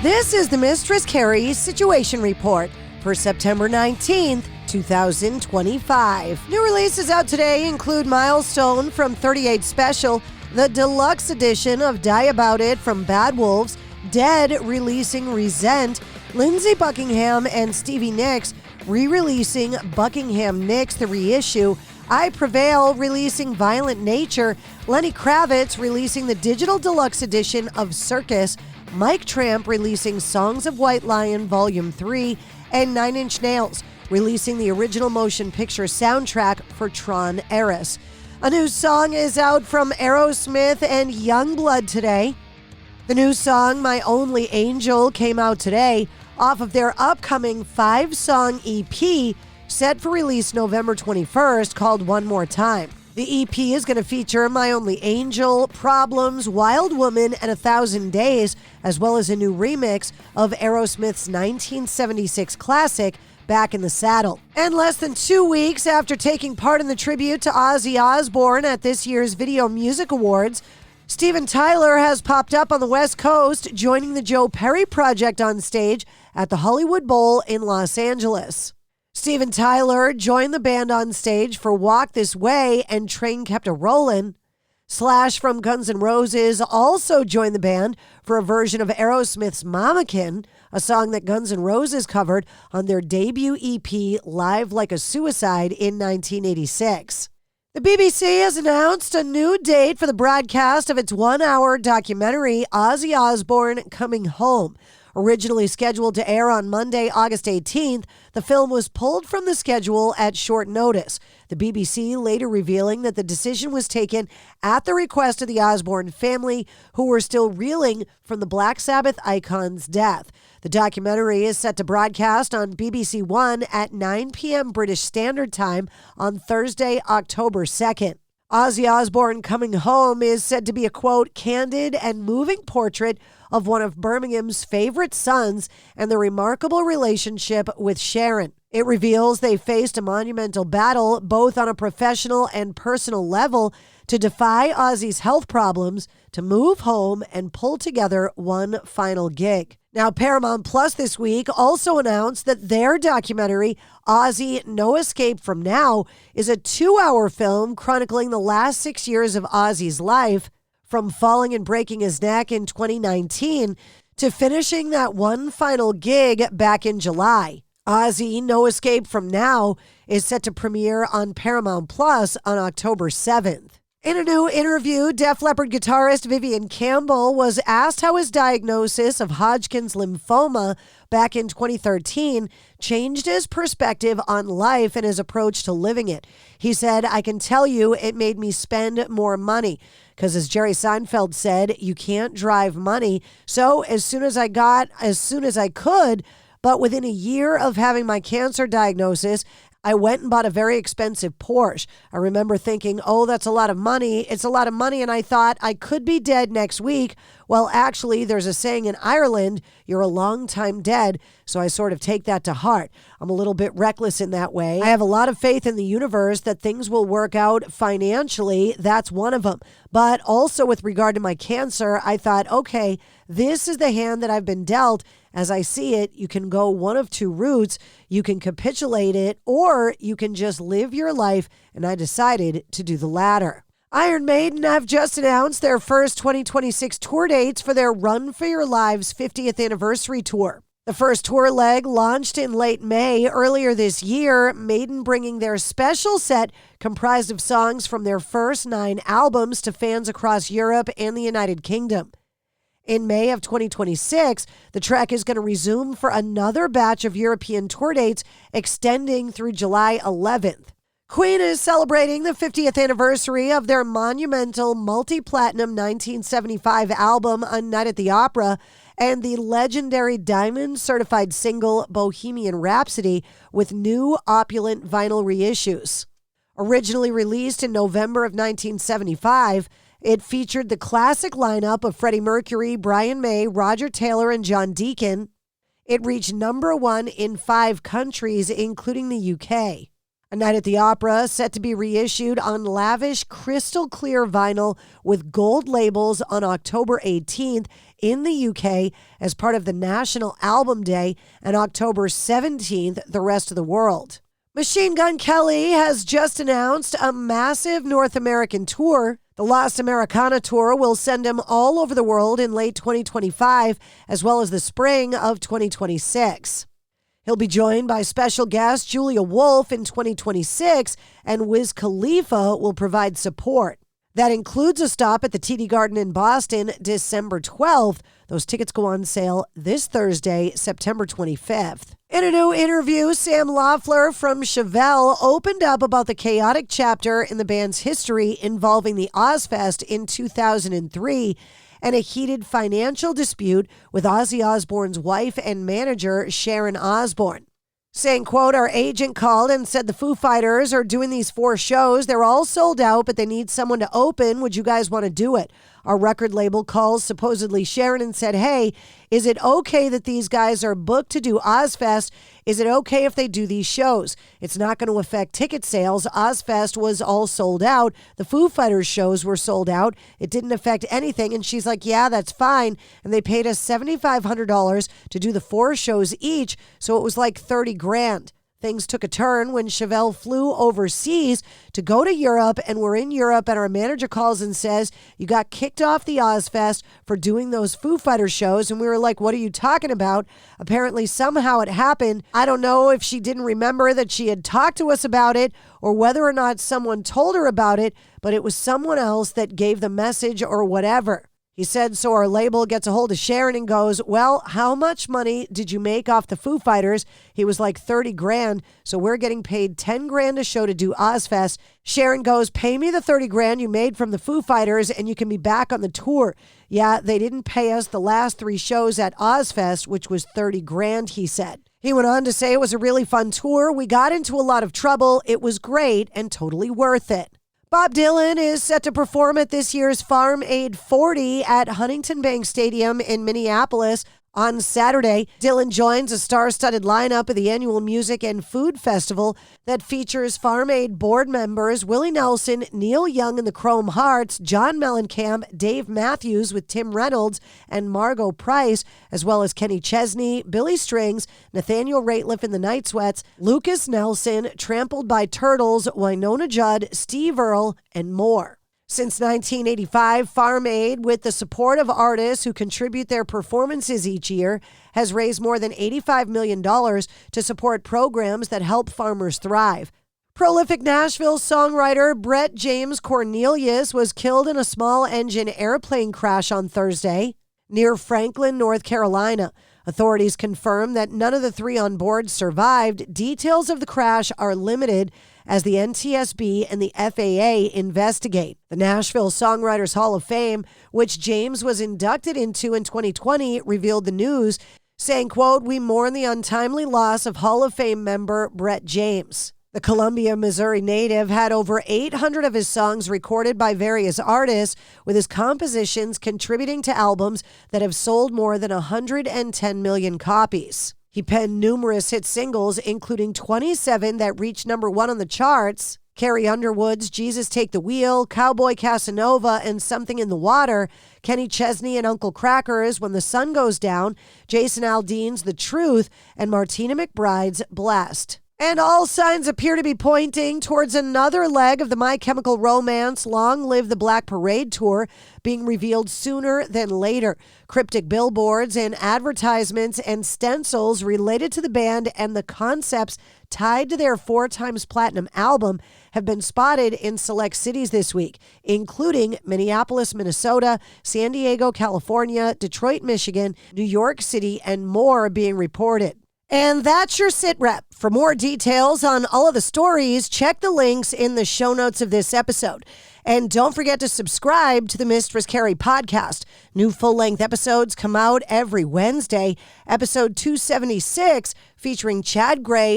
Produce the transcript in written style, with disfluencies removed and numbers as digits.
This is the Mistress Carrie Situation Report for September 19th, 2025. New releases out today include Milestone from 38 Special, the deluxe edition of Die About It from Bad Wolves, Dead releasing Resent, Lindsey Buckingham and Stevie Nicks re-releasing Buckingham Nicks, the reissue, I Prevail releasing Violent Nature, Lenny Kravitz releasing the digital deluxe edition of Circus, Mike Tramp releasing Songs of White Lion Volume 3, and 9 Inch Nails releasing the original motion picture soundtrack for Tron Eris. A new song is out from Aerosmith and Youngblood today. The new song, My Only Angel, came out today off of their upcoming 5-song EP set for release November 21st called One More Time. The EP is going to feature My Only Angel, Problems, Wild Woman, and 1,000 Days, as well as a new remix of Aerosmith's 1976 classic, Back in the Saddle. And less than 2 weeks after taking part in the tribute to Ozzy Osbourne at this year's Video Music Awards, Steven Tyler has popped up on the West Coast, joining the Joe Perry Project on stage at the Hollywood Bowl in Los Angeles. Steven Tyler joined the band on stage for Walk This Way and Train Kept a Rollin'. Slash from Guns N' Roses also joined the band for a version of Aerosmith's Mamakin, a song that Guns N' Roses covered on their debut EP Live Like a Suicide in 1986. The BBC has announced a new date for the broadcast of its 1-hour documentary, Ozzy Osbourne Coming Home. Originally scheduled to air on Monday, August 18th, the film was pulled from the schedule at short notice. The BBC later revealing that the decision was taken at the request of the Osbourne family, who were still reeling from the Black Sabbath icon's death. The documentary is set to broadcast on BBC One at 9 p.m. British Standard Time on Thursday, October 2nd. Ozzy Osbourne Coming Home is said to be a, quote, candid and moving portrait of one of Birmingham's favorite sons and the remarkable relationship with Sharon. It reveals they faced a monumental battle, both on a professional and personal level, to defy Ozzy's health problems, to move home and pull together one final gig. Now, Paramount Plus this week also announced that their documentary, Ozzy No Escape From Now, is a 2-hour film chronicling the last 6 years of Ozzy's life, from falling and breaking his neck in 2019 to finishing that one final gig back in July. Ozzy No Escape From Now is set to premiere on Paramount Plus on October 7th. In a new interview, Def Leppard guitarist Vivian Campbell was asked how his diagnosis of Hodgkin's lymphoma back in 2013 changed his perspective on life and his approach to living it. He said, "I can tell you it made me spend more money. Because as Jerry Seinfeld said, you can't drive money. So as soon as I could, but within a year of having my cancer diagnosis, I went and bought a very expensive Porsche. I remember thinking, oh, that's a lot of money. It's a lot of money. And I thought I could be dead next week. Well, actually, there's a saying in Ireland, you're a long time dead. So I sort of take that to heart. I'm a little bit reckless in that way. I have a lot of faith in the universe that things will work out financially. That's one of them. But also with regard to my cancer, I thought, okay, this is the hand that I've been dealt. As I see it, you can go one of two routes. You can capitulate it, or you can just live your life, and I decided to do the latter. Iron Maiden have just announced their first 2026 tour dates for their Run for Your Lives 50th anniversary tour. The first tour leg launched in late May earlier this year, Maiden bringing their special set comprised of songs from their first 9 albums to fans across Europe and the United Kingdom. In May of 2026, the trek is going to resume for another batch of European tour dates extending through July 11th. Queen is celebrating the 50th anniversary of their monumental multi-platinum 1975 album, A Night at the Opera, and the legendary diamond-certified single Bohemian Rhapsody with new opulent vinyl reissues. Originally released in November of 1975, it featured the classic lineup of Freddie Mercury, Brian May, Roger Taylor, and John Deacon. It reached number 1 in 5 countries, including the UK. A Night at the Opera, set to be reissued on lavish crystal clear vinyl with gold labels on October 18th, in the UK as part of the National Album Day, and October 17th, the rest of the world. Machine Gun Kelly has just announced a massive North American tour. The Lost Americana tour will send him all over the world in late 2025, as well as the spring of 2026. He'll be joined by special guest Julia Wolf in 2026, and Wiz Khalifa will provide support. That includes a stop at the TD Garden in Boston December 12th. Those tickets go on sale this Thursday, September 25th. In a new interview, Sam Loeffler from Chevelle opened up about the chaotic chapter in the band's history involving the Ozfest in 2003 and a heated financial dispute with Ozzy Osbourne's wife and manager, Sharon Osbourne. Saying, quote, "Our agent called and said the Foo Fighters are doing these 4 shows. They're all sold out, but they need someone to open. Would you guys want to do it?" Our record label calls supposedly Sharon and said, "Hey, is it okay that these guys are booked to do Ozfest? Is it okay if they do these shows? It's not going to affect ticket sales. Ozfest was all sold out. The Foo Fighters shows were sold out. It didn't affect anything." And she's like, "Yeah, that's fine." And they paid us $7,500 to do the 4 shows each. So it was like 30 grand. Things took a turn when Chevelle flew overseas to go to Europe, and we're in Europe, and our manager calls and says, "You got kicked off the Ozfest for doing those Foo Fighters shows." And we were like, "What are you talking about?" Apparently, somehow it happened. I don't know if she didn't remember that she had talked to us about it or whether or not someone told her about it, but it was someone else that gave the message or whatever. He said, so our label gets a hold of Sharon and goes, "Well, how much money did you make off the Foo Fighters?" He was like 30 grand. So we're getting paid 10 grand a show to do Ozfest. Sharon goes, "Pay me the 30 grand you made from the Foo Fighters and you can be back on the tour." Yeah, they didn't pay us the last 3 shows at Ozfest, which was 30 grand, he said. He went on to say it was a really fun tour. We got into a lot of trouble. It was great and totally worth it. Bob Dylan is set to perform at this year's Farm Aid 40 at Huntington Bank Stadium in Minneapolis on Saturday. Dylan joins a star-studded lineup of the annual music and food festival that features Farm Aid board members Willie Nelson, Neil Young and the Chrome Hearts, John Mellencamp, Dave Matthews with Tim Reynolds and Margot Price, as well as Kenny Chesney, Billy Strings, Nathaniel Rateliff and the Night Sweats, Lucas Nelson, Trampled by Turtles, Winona Judd, Steve Earle, and more. Since 1985, Farm Aid, with the support of artists who contribute their performances each year, has raised more than $85 million to support programs that help farmers thrive. Prolific Nashville songwriter Brett James Cornelius was killed in a small-engine airplane crash on Thursday near Franklin, North Carolina. Authorities confirmed that none of the 3 on board survived. Details of the crash are limited as the NTSB and the FAA investigate. The Nashville Songwriters Hall of Fame, which James was inducted into in 2020, revealed the news, saying, quote, "We mourn the untimely loss of Hall of Fame member Brett James." The Columbia, Missouri native had over 800 of his songs recorded by various artists, with his compositions contributing to albums that have sold more than 110 million copies. He penned numerous hit singles, including 27 that reached number 1 on the charts. Carrie Underwood's Jesus Take the Wheel, Cowboy Casanova, and Something in the Water, Kenny Chesney and Uncle Kracker's When the Sun Goes Down, Jason Aldean's The Truth, and Martina McBride's Blessed. And all signs appear to be pointing towards another leg of the My Chemical Romance Long Live the Black Parade tour being revealed sooner than later. Cryptic billboards and advertisements and stencils related to the band and the concepts tied to their 4 times platinum album have been spotted in select cities this week, including Minneapolis, Minnesota, San Diego, California, Detroit, Michigan, New York City, and more being reported. And that's your sit rep. For more details on all of the stories, check the links in the show notes of this episode. And don't forget to subscribe to the Mistress Carrie Podcast. New full-length episodes come out every Wednesday. Episode 276, featuring Chad Gray,